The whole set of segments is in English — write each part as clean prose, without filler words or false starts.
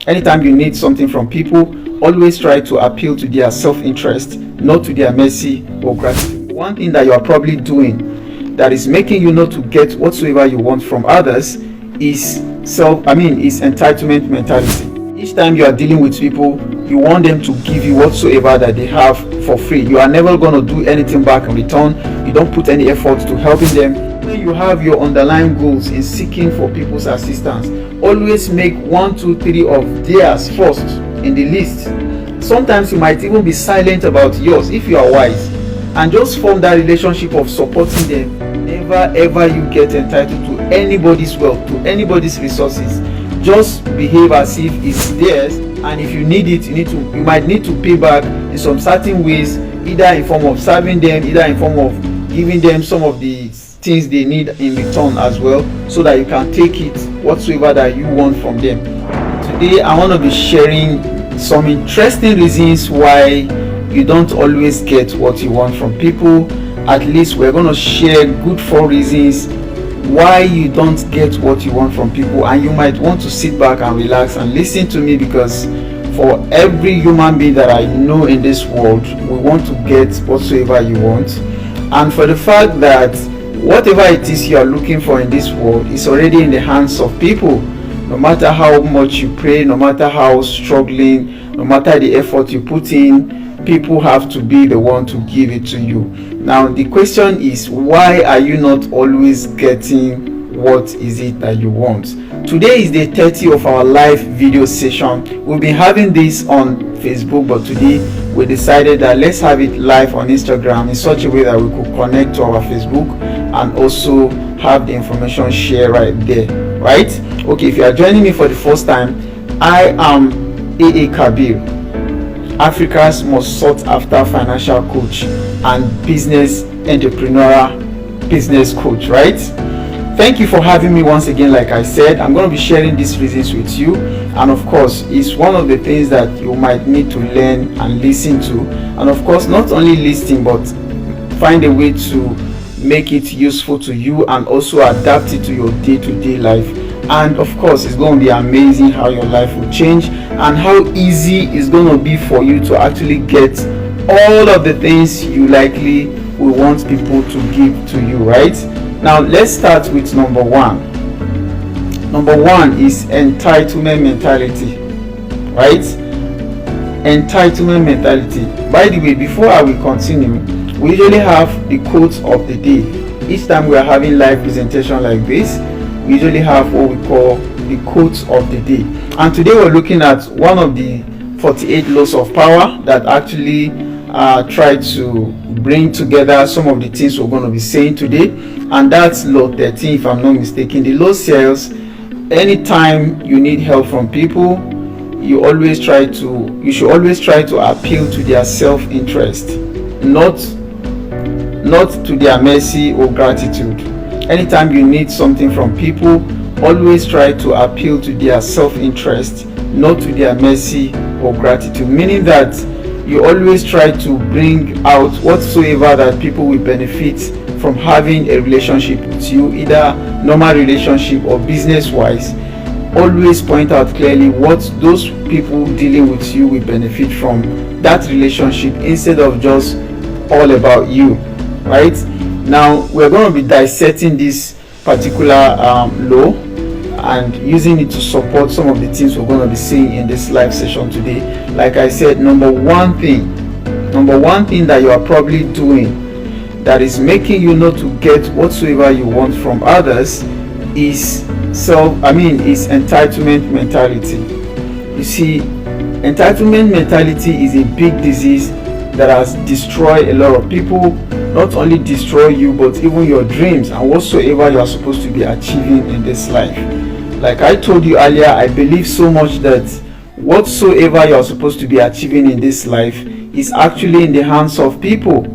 Anytime you need something from people, always try to appeal to their self-interest, not to their mercy or gratitude. One thing that you are probably doing that is making you not to get whatsoever you want from others is entitlement mentality. Each time you are dealing with people, you want them to give you whatsoever that they have for free. You are never going to do anything back in return. You don't put any effort to helping them. When you have your underlying goals in seeking for people's assistance, always make 1, 2, 3 of theirs first in the list. Sometimes you might even be silent about yours if you are wise, and just form that relationship of supporting them. Never ever you get entitled to anybody's wealth, to anybody's resources. Just behave as if it's theirs, and if you need it, you might need to pay back in some certain ways, either in form of serving them, either in form of giving them some of the things they need in return as well, so that you can take it whatsoever that you want from them. Today I want to be sharing some interesting reasons why you don't always get what you want from people. At least we're going to share good 4 reasons why you don't get what you want from people, and you might want to sit back and relax and listen to me, because for every human being that I know in this world, we want to get whatsoever you want. And for the fact that whatever it is you are looking for in this world is already in the hands of people. No matter how much you pray, no matter how struggling, no matter the effort you put in, people have to be the one to give it to you. Now the question is, why are you not always getting what is it that you want? Today is day 30 of our live video session. We've been having this on Facebook, but today we decided that let's have it live on Instagram in such a way that we could connect to our Facebook and also have the information shared right there, right? Okay, if you are joining me for the first time, I am AA Kabir, Africa's most sought after financial coach and business entrepreneurial business coach, right? Thank you for having me once again. Like I said, I'm going to be sharing these reasons with you, and of course it's one of the things that you might need to learn and listen to, and of course not only listen but find a way to make it useful to you and also adapt it to your day-to-day life. And of course it's going to be amazing how your life will change and how easy it's going to be for you to actually get all of the things you likely will want people to give to you, right? Now let's start with number 1. Number 1 is entitlement mentality, right? Entitlement mentality. By the way, before I will continue, we usually have the quotes of the day. Each time we are having live presentation like this, we usually have what we call the quotes of the day. And today we're looking at one of the 48 laws of power that actually try to bring together some of the things we're going to be saying today. And that's law 13, if I'm not mistaken. The law says anytime you need help from people, you should always try to appeal to their self-interest, not to their mercy or gratitude. Anytime you need something from people, always try to appeal to their self-interest, not to their mercy or gratitude. Meaning that you always try to bring out whatsoever that people will benefit from having a relationship with you, either normal relationship or business wise. Always point out clearly what those people dealing with you will benefit from that relationship, instead of just all about you, right? Now we're going to be dissecting this particular law and using it to support some of the things we're going to be seeing in this live session today. Like I said, number one thing that you are probably doing that is making you not to get whatsoever you want from others is entitlement mentality. You see, entitlement mentality is a big disease that has destroyed a lot of people. Not only destroy you, but even your dreams and whatsoever you are supposed to be achieving in this life. Like I told you earlier, I believe so much that whatsoever you are supposed to be achieving in this life is actually in the hands of people.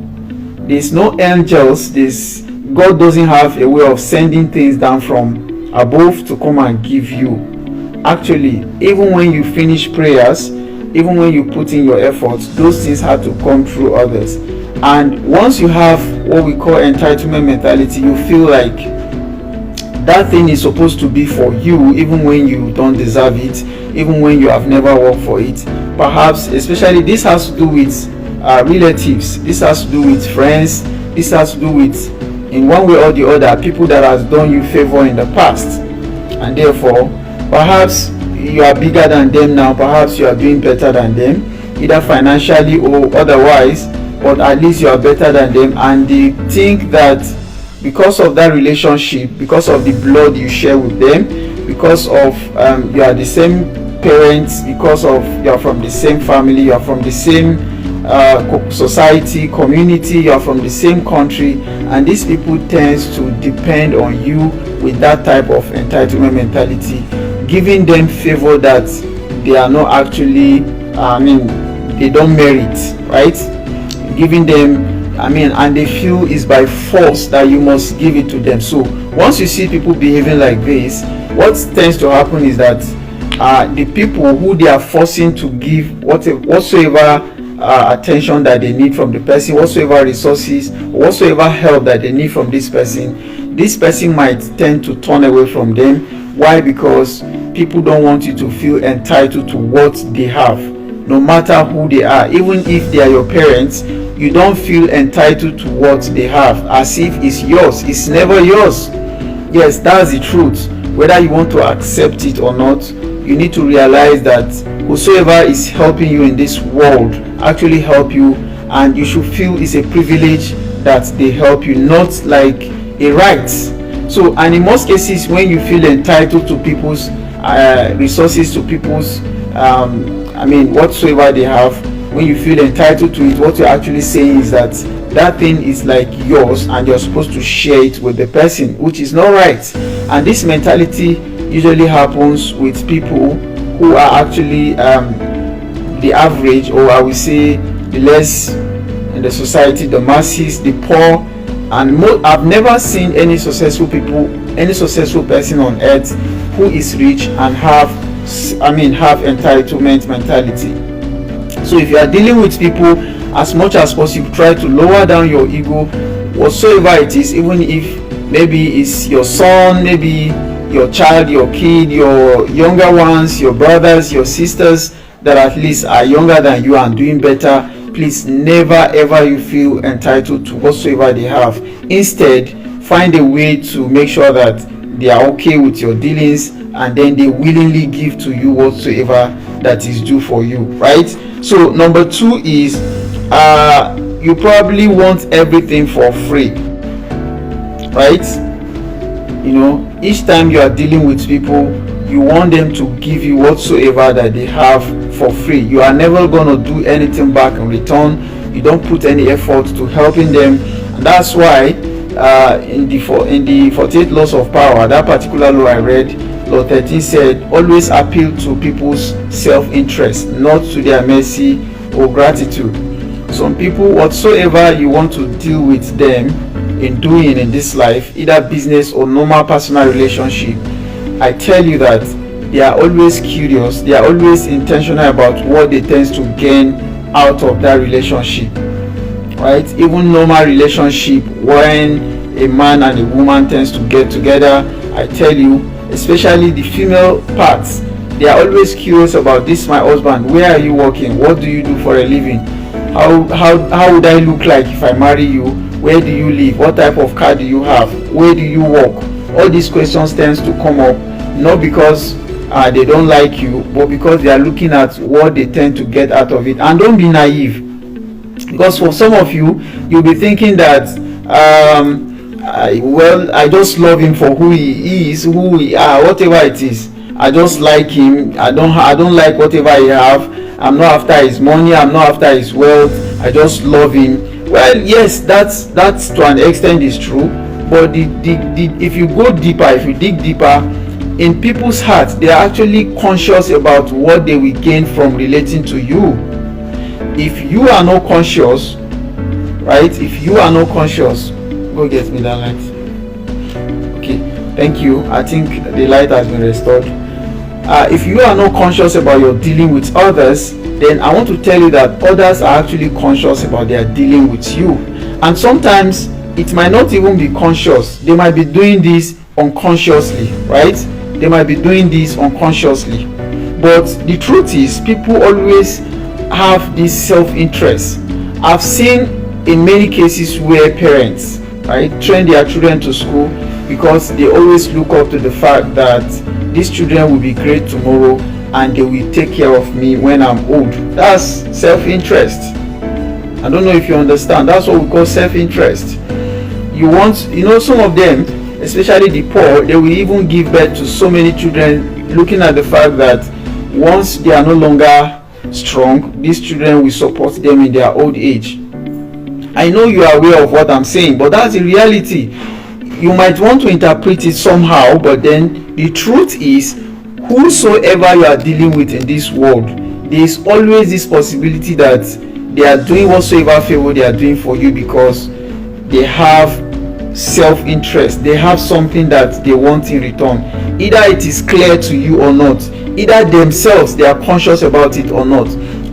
There's no angels. God doesn't have a way of sending things down from above to come and give you. Actually, even when you finish prayers, even when you put in your efforts, those things have to come through others. And once you have what we call entitlement mentality, you feel like that thing is supposed to be for you, even when you don't deserve it, even when you have never worked for it. Perhaps, especially, this has to do with relatives, this has to do with friends, this has to do with, in one way or the other, people that has done you favor in the past, and therefore perhaps you are bigger than them now, perhaps you are doing better than them, either financially or otherwise, but at least you are better than them, and they think that because of that relationship, because of the blood you share with them, because of you are the same parents, because of you are from the same family, you are from the same society, community, you are from the same country, and these people tends to depend on you with that type of entitlement mentality, giving them favor that they are not actually, they don't merit, right? Giving them, and they feel is by force that you must give it to them. So once you see people behaving like this, what tends to happen is that the people who they are forcing to give whatsoever attention that they need from the person, whatsoever resources, whatsoever help that they need from this person might tend to turn away from them. Why? Because people don't want you to feel entitled to what they have, no matter who they are. Even if they are your parents, you don't feel entitled to what they have, as if it's yours. It's never yours. Yes, that's the truth. Whether you want to accept it or not, you need to realize that whosoever is helping you in this world actually help you, and you should feel it's a privilege that they help you, not like a right. So, and in most cases, when you feel entitled to people's resources, to people's whatsoever they have, when you feel entitled to it, what you're actually saying is that that thing is like yours and you're supposed to share it with the person, which is not right. And this mentality usually happens with people who are actually the average, or I would say the less in the society, the masses, the poor. And I've never seen any successful person on earth who is rich and have entitlement mentality. So if you are dealing with people, as much as possible, try to lower down your ego, whatsoever it is, even if maybe it's your son, maybe your child, your kid, your younger ones, your brothers, your sisters that at least are younger than you and doing better. Please never ever you feel entitled to whatsoever they have. Instead, find a way to make sure that they are okay with your dealings, and then they willingly give to you whatsoever that is due for you, right? So number 2 is you probably want everything for free, right? Each time you are dealing with people, you want them to give you whatsoever that they have for free. You are never going to do anything back in return. You don't put any effort to helping them, and that's why in the 48 laws of power, that particular law I read, law 13 said, always appeal to people's self-interest, not to their mercy or gratitude. Some people, whatsoever you want to deal with them in doing in this life, either business or normal personal relationship, I tell you that they are always curious, they are always intentional about what they tend to gain out of that relationship, right? Even normal relationship, when a man and a woman tends to get together, I tell you, especially the female parts, they are always curious about, this my husband, where are you working, what do you do for a living, how would I look like if I marry you, where do you live, what type of car do you have, where do you work? All these questions tends to come up, not because they don't like you, but because they are looking at what they tend to get out of it. And don't be naive, because for some of you, you'll be thinking that I just love him for who he is, whatever it is. I just like him. I don't like whatever he have. I'm not after his money. I'm not after his wealth. I just love him. Well, yes, that's to an extent is true. But if you go deeper, if you dig deeper, in people's hearts, they are actually conscious about what they will gain from relating to you. If you are not conscious, right? If you are not conscious, go get me that light. Okay, thank you. I think the light has been restored. If you are not conscious about your dealing with others, then I want to tell you that others are actually conscious about their dealing with you. And sometimes it might not even be conscious. They might be doing this unconsciously, right? They might be doing this unconsciously. But the truth is, people always have this self-interest. I've seen in many cases where parents, right, train their children to school because they always look up to the fact that these children will be great tomorrow and they will take care of me when I'm old. That's self-interest. I don't know if you understand. That's what we call self-interest. You want, some of them, especially the poor, they will even give birth to so many children looking at the fact that once they are no longer strong, these children will support them in their old age. I know you are aware of what I'm saying, but that's the reality. You might want to interpret it somehow, but then the truth is, whosoever you are dealing with in this world, there is always this possibility that they are doing whatsoever favor they are doing for you because they have self-interest. They have something that they want in return. Either it is clear to you or not, either themselves they are conscious about it or not.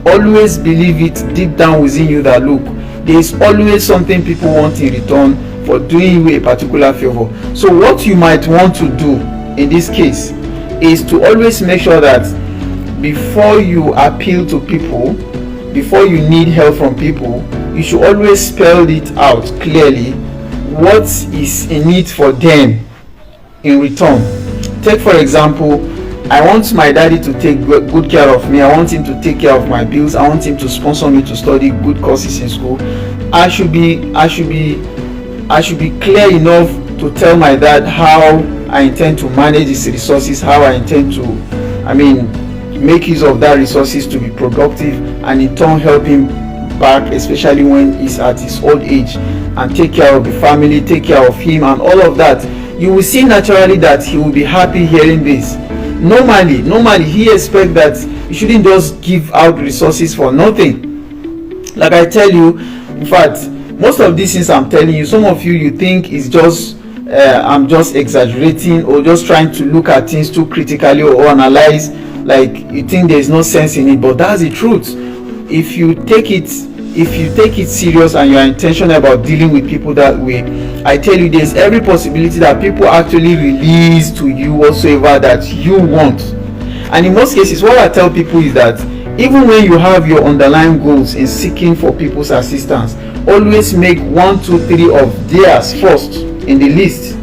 Always believe it deep down within you that look, there is always something people want in return for doing you a particular favor. So what you might want to do in this case is to always make sure that before you appeal to people, before you need help from people, you should always spell it out clearly what is in it for them in return. Take for example, I want my daddy to take good care of me. I want him to take care of my bills. I want him to sponsor me to study good courses in school. I should be clear enough to tell my dad how I intend to manage these resources, how I intend to, make use of that resources to be productive, and in turn help him back, especially when he's at his old age, and take care of the family, take care of him and all of that. You will see naturally that he will be happy hearing this. Normally he expects that you shouldn't just give out resources for nothing. Like I tell you, in fact, most of these things I'm telling you, some of you think is just I'm just exaggerating or just trying to look at things too critically or analyze, like you think there's no sense in it, but that's the truth. If you take it serious and you are intentional about dealing with people that way, I tell you, there's every possibility that people actually release to you whatsoever that you want. And in most cases, what I tell people is that even when you have your underlying goals in seeking for people's assistance, always make 1, 2, 3 of theirs first in the list.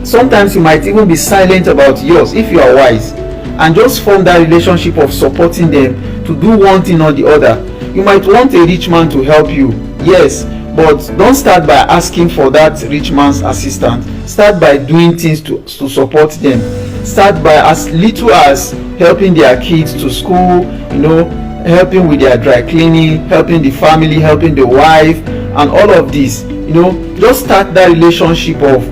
Sometimes you might even be silent about yours if you are wise, and just form that relationship of supporting them to do one thing or the other. You might want a rich man to help you, yes, but don't start by asking for that rich man's assistance. Start by doing things to support them. Start by as little as helping their kids to school, helping with their dry cleaning, helping the family, helping the wife, and all of this. Just start that relationship of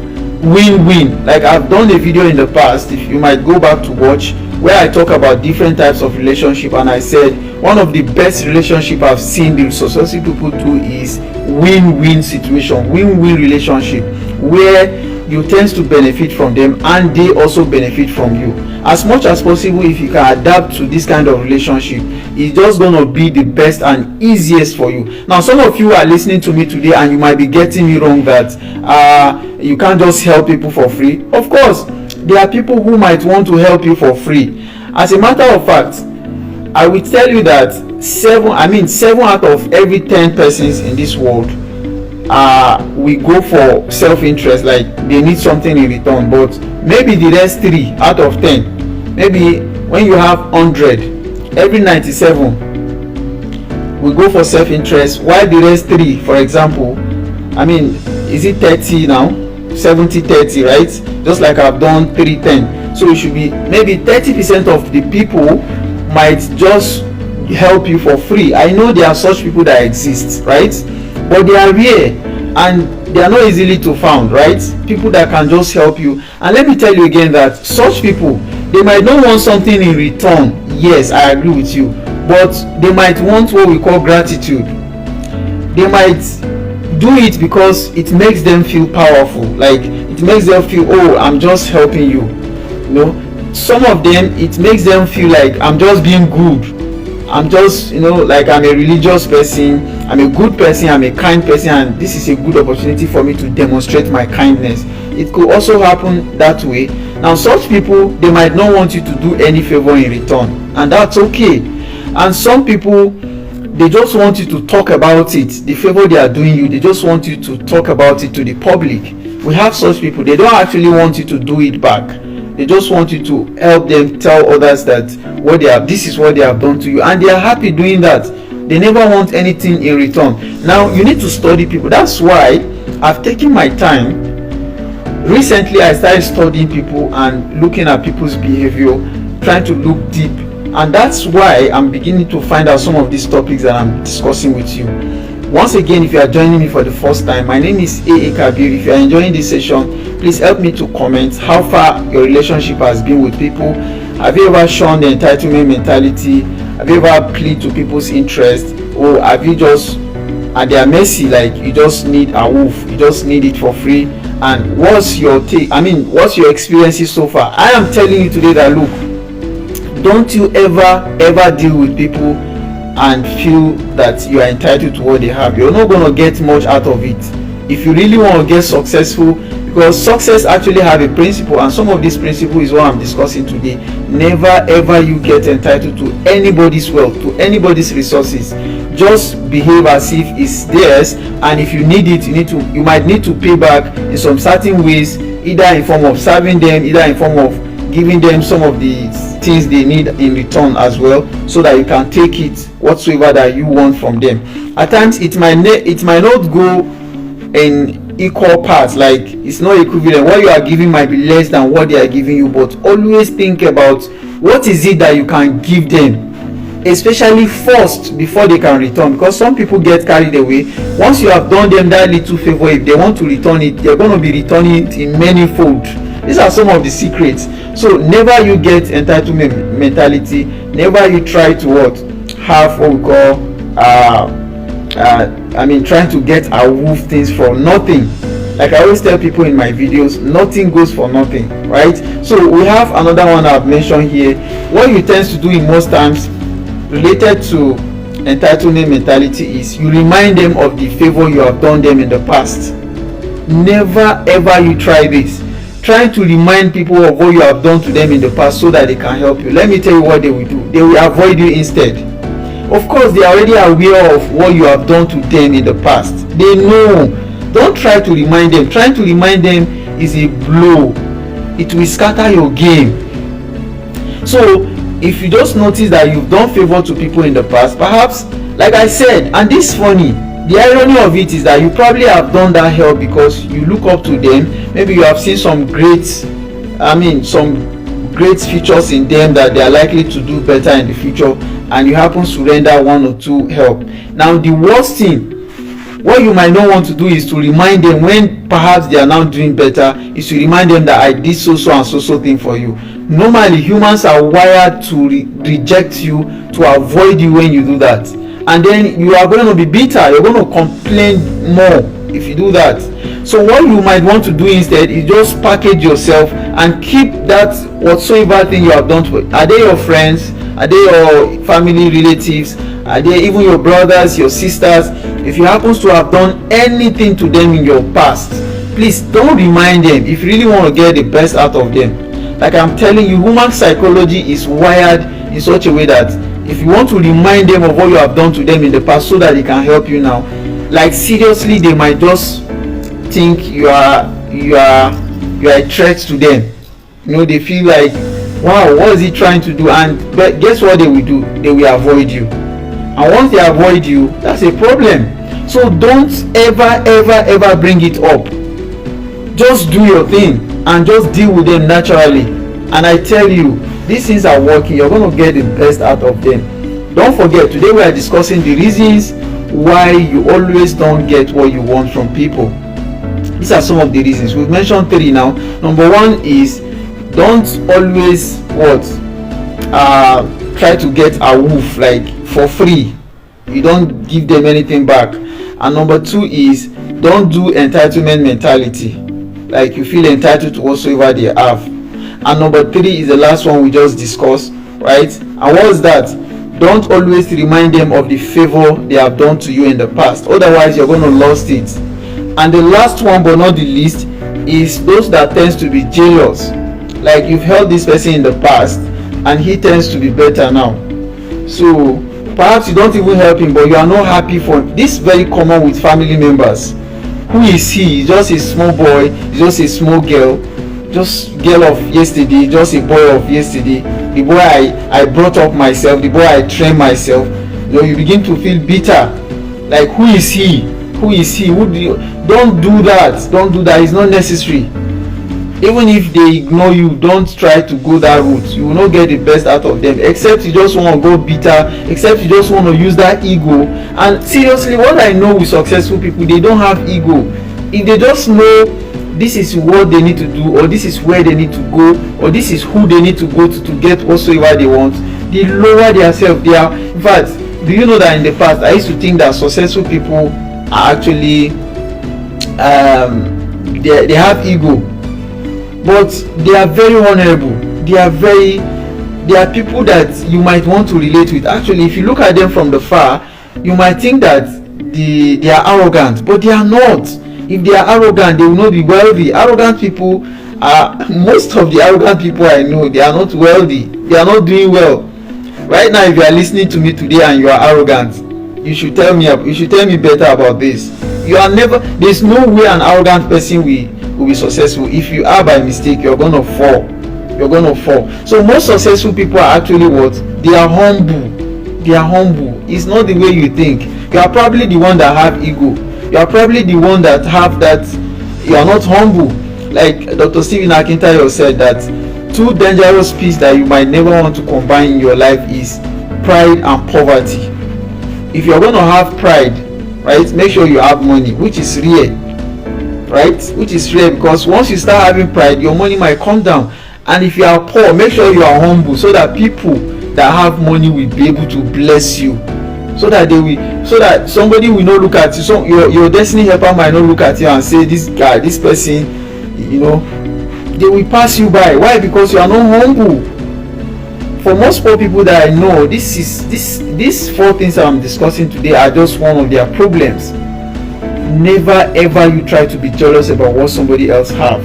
win-win. Like I've done a video in the past, if you might go back to watch, where I talk about different types of relationship, and I said one of the best relationship I've seen the successful people do is win-win situation, win-win relationship, where you tend to benefit from them and they also benefit from you. As much as possible, if you can adapt to this kind of relationship, it's just going to be the best and easiest for you. Now, some of you are listening to me today and you might be getting me wrong that you can't just help people for free. Of course, there are people who might want to help you for free. As a matter of fact, I will tell you that 7 out of every 10 persons in this world we go for self-interest, like they need something in return, but maybe the rest 3 out of 10, maybe when you have 100, every 97 we go for self-interest, while the rest 3, for example, is it 30 now, 70-30, right? Just like I've done 3-10. So it should be maybe 30% of the people might just help you for free. I know there are such people that exist, right? But they are rare and they are not easily to found, right? People that can just help you. And let me tell you again that such people, they might not want something in return. Yes, I agree with you, but they might want what we call gratitude. They might do it because it makes them feel powerful, like it makes them feel, oh, I'm just helping you. Some of them, it makes them feel like I'm just being good. I'm just, like, I'm a religious person, I'm a good person, I'm a kind person, and this is a good opportunity for me to demonstrate my kindness. It could also happen that way. Now, such people, they might not want you to do any favor in return, and that's okay. And some people, they just want you to talk about it, the favor they are doing you, they just want you to talk about it to the public. We have such people, they don't actually want you to do it back. They just want you to help them tell others that this is what they have done to you, and they are happy doing that. They never want anything in return. Now, you need to study people. That's why I've taken my time. Recently, I started studying people and looking at people's behavior, trying to look deep, and that's why I'm beginning to find out some of these topics that I'm discussing with you. Once again, if you are joining me for the first time, my name is A.A. Kabir. If you are enjoying this session, please help me to comment how far your relationship has been with people. Have you ever shown the entitlement mentality? Have you ever plead to people's interest? Or have you just at their mercy, like you just need a wolf, you just need it for free? And what's your what's your experiences so far? I am telling you today that, look, don't you ever deal with people and feel that you are entitled to what they have. You're not going to get much out of it. If you really want to get successful, because success actually have a principle, and some of this principle is what I'm discussing today. Never ever you get entitled to anybody's wealth, to anybody's resources. Just behave as if it's theirs, and if you need it, you might need to pay back in some certain ways, either in form of serving them, either in form of giving them some of the things they need in return as well, so that you can take it whatsoever that you want from them. At times it might not go in equal parts, like it's not equivalent. What you are giving might be less than what they are giving you, but always think about what is it that you can give them, especially first, before they can return. Because some people get carried away. Once you have done them that little favor, if they want to return it, they're going to be returning it in many fold. These are some of the secrets. So never you get entitlement mentality. Never you try to have what we call trying to get a wolf things for nothing. Like I always tell people in my videos, nothing goes for nothing, right? So we have another one I've mentioned here. What you tend to do in most times related to entitlement mentality is you remind them of the favor you have done them in the past. Never ever you try this, trying to remind people of what you have done to them in the past so that they can help you. Let me tell you what they will do. They will avoid you instead. Of course, they are already aware of what you have done to them in the past. They know. Don't try to remind them. Trying to remind them is a blow. It will scatter your game. So if you just notice that you've done favor to people in the past, perhaps, like I said, and this is funny, the irony of it is that you probably have done that help because you look up to them. Maybe you have seen some great features in them that they are likely to do better in the future, and you happen to render one or two help. Now, the worst thing, what you might not want to do is to remind them when perhaps they are now doing better, is to remind them that I did so and so thing for you. Normally, humans are wired to reject you, to avoid you when you do that. And then you are going to be bitter. You're going to complain more if you do that. So what you might want to do instead is just package yourself and keep that whatsoever thing you have done to. Are they your friends? Are they your family relatives? Are they even your brothers, your sisters? If you happen to have done anything to them in your past, please don't remind them if you really want to get the best out of them. Like I'm telling you, human psychology is wired in such a way that if you want to remind them of what you have done to them in the past so that they can help you now, like seriously, they might just think you are a threat to them. They feel like, wow, what is he trying to do? But guess what they will do? They will avoid you. And once they avoid you, that's a problem. So don't ever bring it up. Just do your thing and just deal with them naturally. And I tell you, these things are working. You're going to get the best out of them. Don't forget, today we are discussing the reasons why you always don't get what you want from people. These are some of the reasons. We've mentioned 3 now. Number 1 is don't always try to get a wolf like for free. You don't give them anything back. And number 2 is don't do entitlement mentality, like you feel entitled to whatsoever they have. And number 3 is the last one we just discussed, right? And what's that? Don't always remind them of the favor they have done to you in the past, otherwise you're going to lose it. And the last one but not the least is those that tends to be jealous. Like you've helped this person in the past and he tends to be better now, so perhaps you don't even help him but you are not happy for him. This is very common with family members. Who is he? He's just a small boy, he's just a small girl, just girl of yesterday, just a boy of yesterday, the boy I brought up myself, the boy I trained myself. You begin to feel bitter, like who is he? Who is he? Don't do that. Don't do that. It's not necessary. Even if they ignore you, don't try to go that route. You will not get the best out of them, except you just want to go bitter, except you just want to use that ego. And seriously, what I know with successful people, they don't have ego. If they just know this is what they need to do, or this is where they need to go, or this is who they need to go to get whatsoever they want, they lower themselves. In fact, do you know that in the past I used to think that successful people are actually they have ego, but they are very honorable. They are people that you might want to relate with. Actually, if you look at them from the far, you might think that they are arrogant, but they are not. If they are arrogant, they will not be wealthy. Arrogant people are, most of the arrogant people I know, they are not wealthy. They are not doing well. Right now, if you are listening to me today and you are arrogant, you should tell me better about this. There's no way an arrogant person will be successful. If you are by mistake, you're gonna fall. So most successful people are actually what? They are humble. It's not the way you think. You are probably the one that have ego. You are probably the one that have that. You are not humble. Like Dr. Stephen Akintayo said, that two dangerous pieces that you might never want to combine in your life is pride and poverty. If you're going to have pride, right, make sure you have money, which is rare, right? Which is rare, because once you start having pride, your money might come down. And if you are poor, make sure you are humble, so that people that have money will be able to bless you, so that somebody will not look at you. So your destiny helper might not look at you and say, this guy, this person, they will pass you by. Why? Because you are not humble. For most poor people that I know, these four things I'm discussing today are just one of their problems. Never ever you try to be jealous about what somebody else have.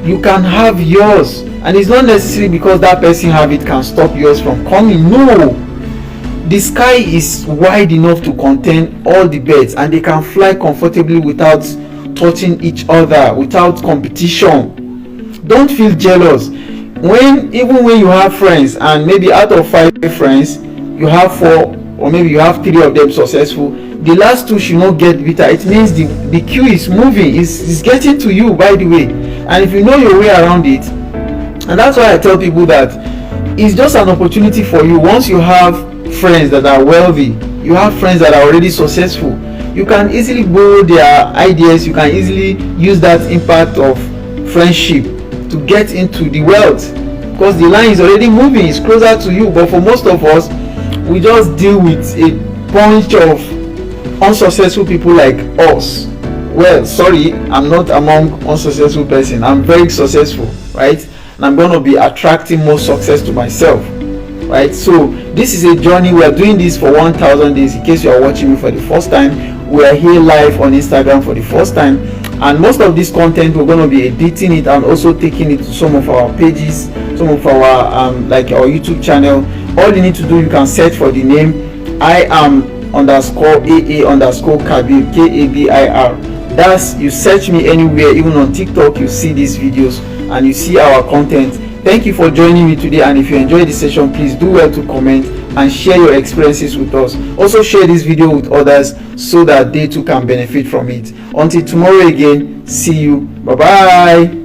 You can have yours, and it's not necessarily because that person have it can stop yours from coming. No, the sky is wide enough to contain all the birds, and they can fly comfortably without touching each other, without competition. Don't feel jealous. Even when you have friends, and maybe out of 5 friends you have 4, or maybe you have 3 of them successful, the last 2 should not get bitter. It means the queue is moving, is getting to you, by the way. And if you know your way around it, and that's why I tell people that it's just an opportunity for you. Once you have friends that are wealthy, you have friends that are already successful, you can easily borrow their ideas. You can easily use that impact of friendship to get into the wealth, because the line is already moving, it's closer to you. But for most of us, we just deal with a bunch of unsuccessful people like us. Well, sorry, I'm not among unsuccessful person. I'm very successful, right? And I'm going to be attracting more success to myself, right? So this is a journey. We are doing this for 1000 days. In case you are watching me for the first time, we are here live on Instagram for the first time, and most of this content we're going to be editing it and also taking it to some of our pages, some of our like our YouTube channel. All you need to do, you can search for the name I am _AA_ Kabir, KABIR. That's, you search me anywhere, even on TikTok, you see these videos and you see our content. Thank you for joining me today, and if you enjoyed this session, please do well to comment and share your experiences with us. Also share this video with others so that they too can benefit from it. Until tomorrow again, see you. Bye bye.